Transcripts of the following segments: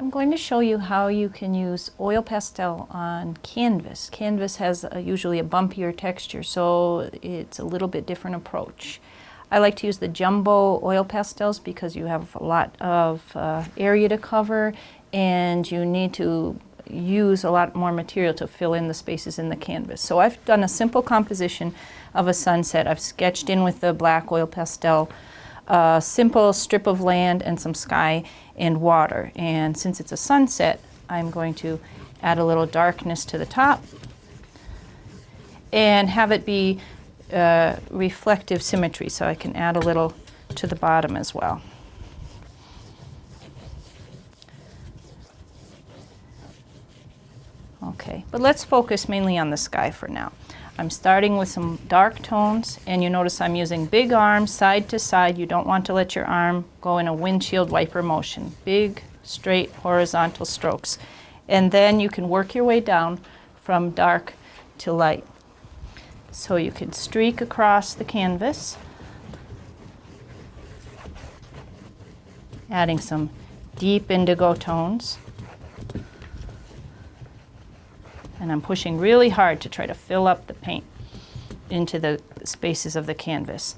I'm going to show you how you can use oil pastel on canvas. Canvas has usually a bumpier texture, so it's a little bit different approach. I like to use the jumbo oil pastels because you have a lot of area to cover and you need to use a lot more material to fill in the spaces in the canvas. So I've done a simple composition of a sunset. I've sketched in with the black oil pastel a simple strip of land and some sky and water. And since it's a sunset, I'm going to add a little darkness to the top and have it be reflective symmetry, so I can add a little to the bottom as well. Okay, but let's focus mainly on the sky for now. I'm starting with some dark tones, and you notice I'm using big arms side to side. You don't want to let your arm go in a windshield wiper motion. Big, straight, horizontal strokes. And then you can work your way down from dark to light. So you can streak across the canvas, adding some deep indigo tones. And I'm pushing really hard to try to fill up the paint into the spaces of the canvas.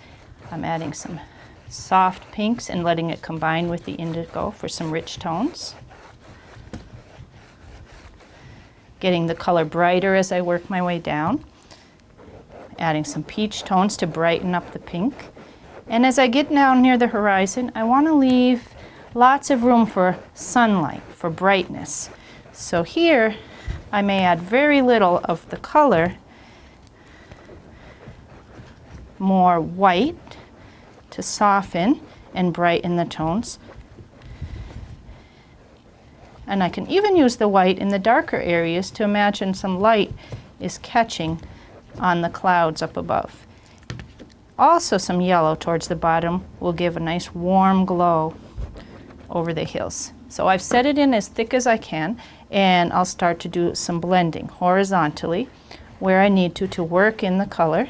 I'm adding some soft pinks and letting it combine with the indigo for some rich tones. Getting the color brighter as I work my way down. Adding some peach tones to brighten up the pink. And as I get down near the horizon, I want to leave lots of room for sunlight, for brightness. So here, I may add very little of the color, more white to soften and brighten the tones. And I can even use the white in the darker areas to imagine some light is catching on the clouds up above. Also some yellow towards the bottom will give a nice warm glow over the hills. So I've set it in as thick as I can, and I'll start to do some blending horizontally where I need to work in the color.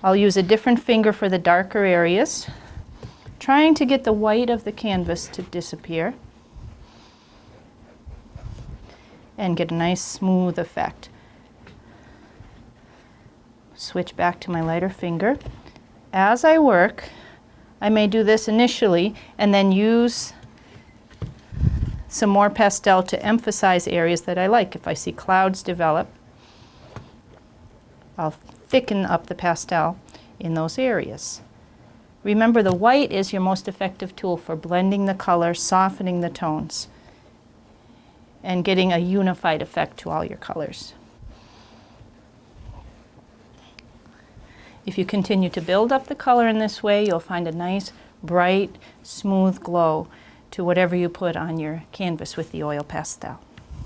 I'll use a different finger for the darker areas, trying to get the white of the canvas to disappear and get a nice smooth effect. Switch back to my lighter finger. As I work, I may do this initially and then use some more pastel to emphasize areas that I like. If I see clouds develop, I'll thicken up the pastel in those areas. Remember, the white is your most effective tool for blending the color, softening the tones, and getting a unified effect to all your colors. If you continue to build up the color in this way, you'll find a nice, bright, smooth glow to whatever you put on your canvas with the oil pastel.